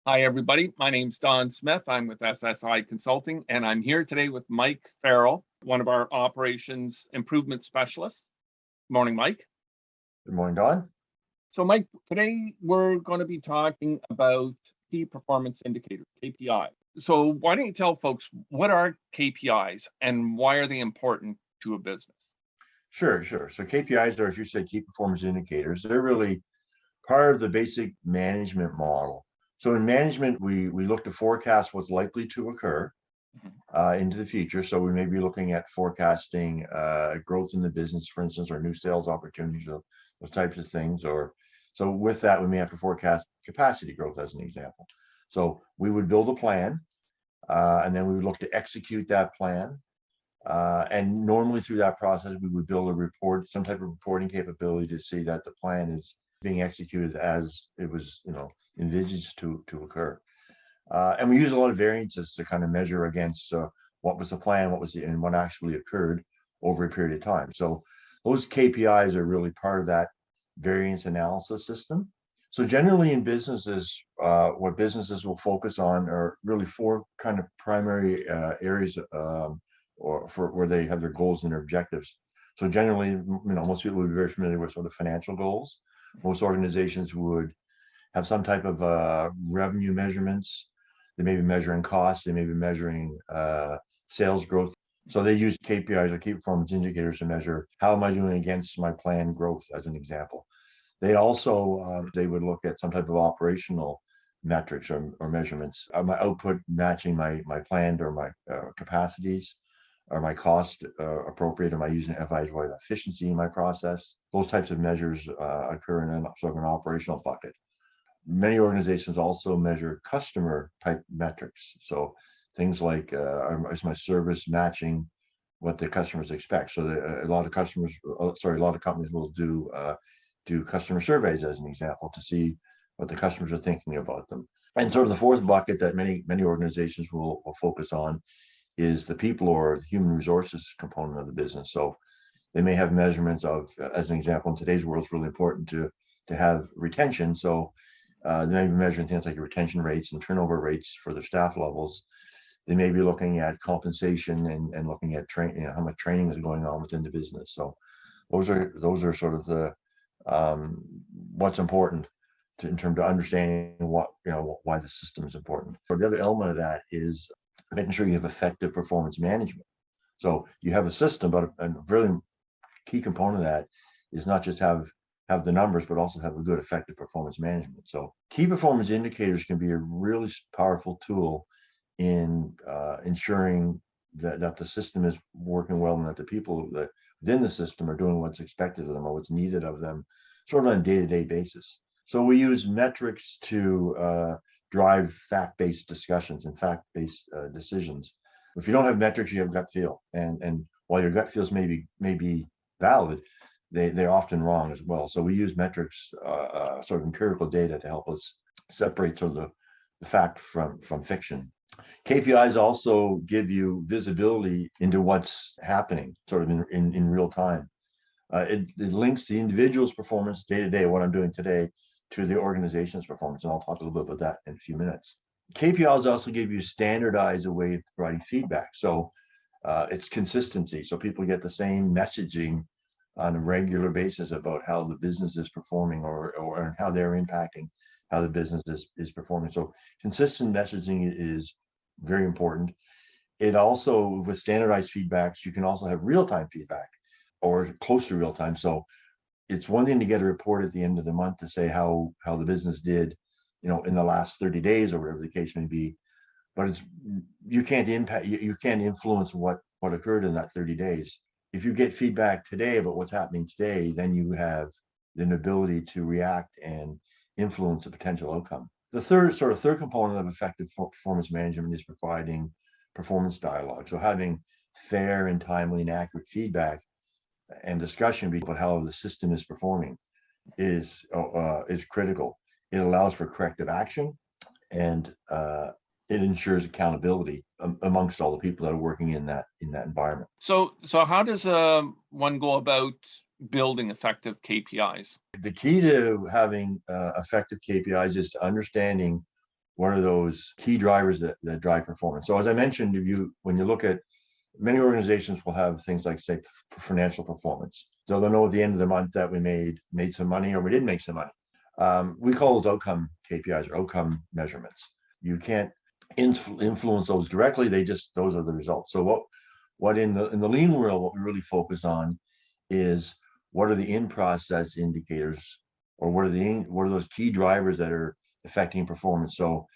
Hi, everybody. My name's Don Smith. I'm with SSI Consulting, and I'm here today with Mike Farrell, one of our operations improvement specialists. Morning, Mike. Good morning, Don. So, Mike, today we're going to be talking about key performance indicators, KPI. So, why don't you tell folks what are KPIs and why are they important to a business? Sure. So KPIs are, as you said, key performance indicators. They're really part of the basic management model. So in management, we look to forecast what's likely to occur Mhm. into the future. So we may be looking at forecasting growth in the business, for instance, or new sales opportunities, or those types of things. Or so with that, we may have to forecast capacity growth as an example. So we would build a plan, and then we would look to execute that plan. And normally through that process, we would build a report, some type of reporting capability to see that the plan is being executed as it was, envisaged to occur. And we use a lot of variances to kind of measure against what was the plan, and what actually occurred over a period of time. So those KPIs are really part of that variance analysis system. So generally in businesses, what businesses will focus on are really four kind of primary areas, or for where they have their goals and their objectives. So generally, most people would be very familiar with sort of financial goals. Most organizations would have some type of revenue measurements. They may be measuring costs. They may be measuring sales growth. So they use KPIs, or key performance indicators, to measure how am I doing against my planned growth, as an example. They also they would look at some type of operational metrics or measurements. Are my output matching my planned, or my capacities? Are my costs appropriate? Am I using FI's efficiency in my process? Those types of measures occur in sort of an operational bucket. Many organizations also measure customer type metrics. So things like, is my service matching what the customers expect? So a lot of a lot of companies will do customer surveys, as an example, to see what the customers are thinking about them. And sort of the fourth bucket that many organizations will focus on is the people, or human resources component of the business. So they may have measurements of, as an example, in today's world, it's really important to have retention. So they may be measuring things like retention rates and turnover rates for their staff levels. They may be looking at compensation and looking at how much training is going on within the business. So those are sort of the what's important in terms of understanding why the system is important. Or the other element of that is making sure you have effective performance management. So you have a system, but a really key component of that is not just have the numbers, but also have a good effective performance management. So key performance indicators can be a really powerful tool in ensuring that the system is working well, and that the people that within the system are doing what's expected of them, or what's needed of them, sort of on a day-to-day basis. So we use metrics to drive fact-based discussions and fact-based decisions. If you don't have metrics, you have gut feel, and while your gut feels may be valid, they're often wrong as well. So we use metrics, sort of empirical data, to help us separate sort of the fact from fiction. KPIs also give you visibility into what's happening sort of in real time. It links the individual's performance day to day, what I'm doing today, to the organization's performance. And I'll talk a little bit about that in a few minutes. KPIs also give you standardized a way of providing feedback. So it's consistency. So people get the same messaging on a regular basis about how the business is performing, or how they're impacting how the business is performing. So consistent messaging is very important. It also, with standardized feedbacks, you can also have real-time feedback, or close to real time. So it's one thing to get a report at the end of the month to say how the business did, in the last 30 days, or whatever the case may be. But you can't influence what occurred in that 30 days. If you get feedback today about what's happening today, then you have an ability to react and influence a potential outcome. The third component of effective performance management is providing performance dialogue. So having fair and timely and accurate feedback and discussion about how the system is performing is critical. It allows for corrective action, and it ensures accountability amongst all the people that are working in that environment. So how does one go about building effective KPIs? The key to having effective KPIs is to understanding what are those key drivers that drive performance? So as I mentioned, when you look at many organizations will have things like, say, financial performance. So they'll know at the end of the month that we made some money or we didn't make some money. We call those outcome KPIs or outcome measurements. You can't influence those directly. Those are the results. So what in the lean world, what we really focus on is what are the in-process indicators, or what are those key drivers that are affecting performance. So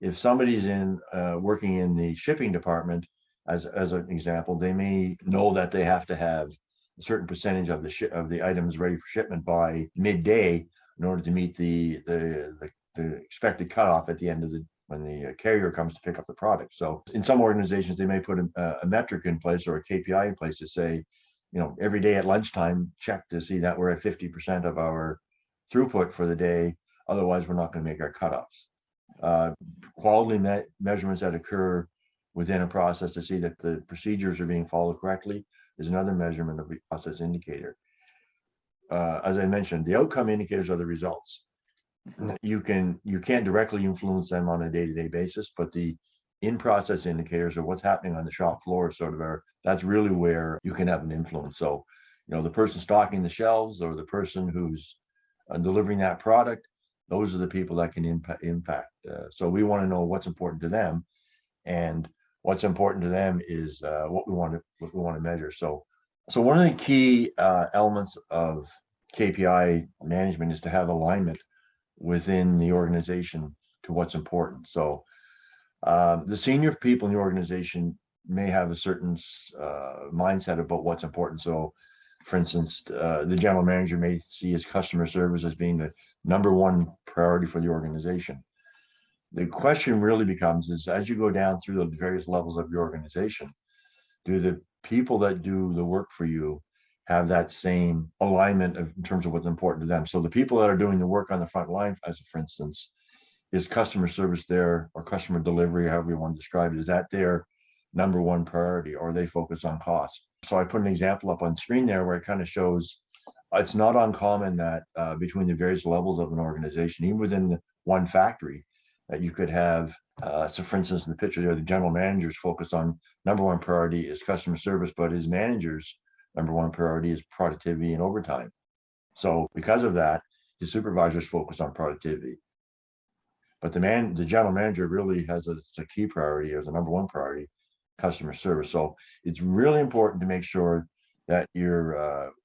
if somebody's working in the shipping department, as an example, they may know that they have to have a certain percentage of the items ready for shipment by midday in order to meet the expected cutoff at the end of when the carrier comes to pick up the product. So in some organizations, they may put a metric in place or a KPI in place to say, every day at lunchtime, check to see that we're at 50% of our throughput for the day. Otherwise, we're not going to make our cutoffs. Quality measurements that occur within a process to see that the procedures are being followed correctly is another measurement of the process indicator. As I mentioned, the outcome indicators are the results. You can't directly influence them on a day-to-day basis, but the in-process indicators or what's happening on the shop floor that's really where you can have an influence. So, the person stocking the shelves or the person who's delivering that product, those are the people that can impact. So we want to know what's important to them, and what's important to them is what we want to measure. So one of the key elements of KPI management is to have alignment within the organization to what's important. So the senior people in the organization may have a certain mindset about what's important. So, for instance, the general manager may see his customer service as being the number one priority for the organization. The question really becomes is, as you go down through the various levels of your organization, do the people that do the work for you have that same alignment in terms of what's important to them? So the people that are doing the work on the front line, as for instance, is customer service there, or customer delivery, however you want to describe it, is that their number one priority, or are they focused on cost? So I put an example up on screen there where it kind of shows it's not uncommon that between the various levels of an organization, even within one factory, that you could have, so for instance, in the picture there, the general manager's focused on number one priority is customer service, but his manager's number one priority is productivity and overtime. So because of that, his supervisor's focused on productivity. But the general manager really has a key priority as a number one priority, customer service. So it's really important to make sure that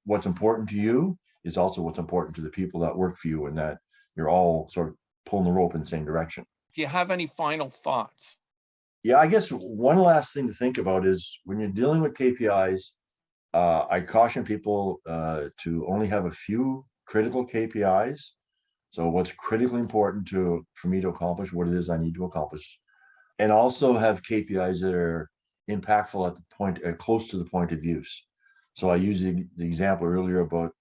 what's important to you is also what's important to the people that work for you, and that you're all sort of pulling the rope in the same direction. Do you have any final thoughts? Yeah, I guess one last thing to think about is when you're dealing with KPIs, I caution people to only have a few critical KPIs. So what's critically important for me to accomplish what it is I need to accomplish, and also have KPIs that are impactful at the point, close to the point of use. So I used the example earlier about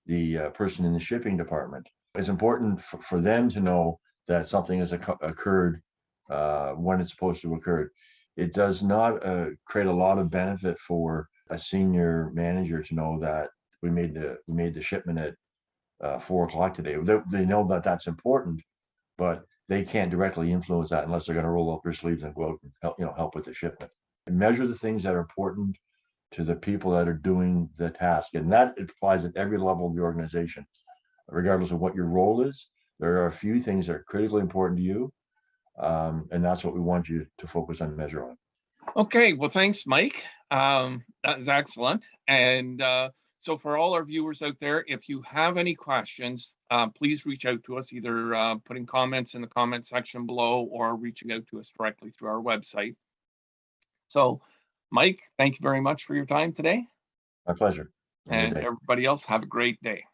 the person in the shipping department. It's important for them to know that something has occurred when it's supposed to occur. It does not create a lot of benefit for a senior manager to know that we made the shipment at 4 o'clock today. They know that that's important, but they can't directly influence that unless they're going to roll up their sleeves and go out and help with the shipment. And measure the things that are important to the people that are doing the task, and that applies at every level of the organization, regardless of what your role is. There are a few things that are critically important to you, and that's what we want you to focus on and measure on. Okay, well, thanks, Mike. That is excellent. And so for all our viewers out there, if you have any questions, please reach out to us, either putting comments in the comment section below or reaching out to us directly through our website. So, Mike, thank you very much for your time today. My pleasure. And everybody else, have a great day.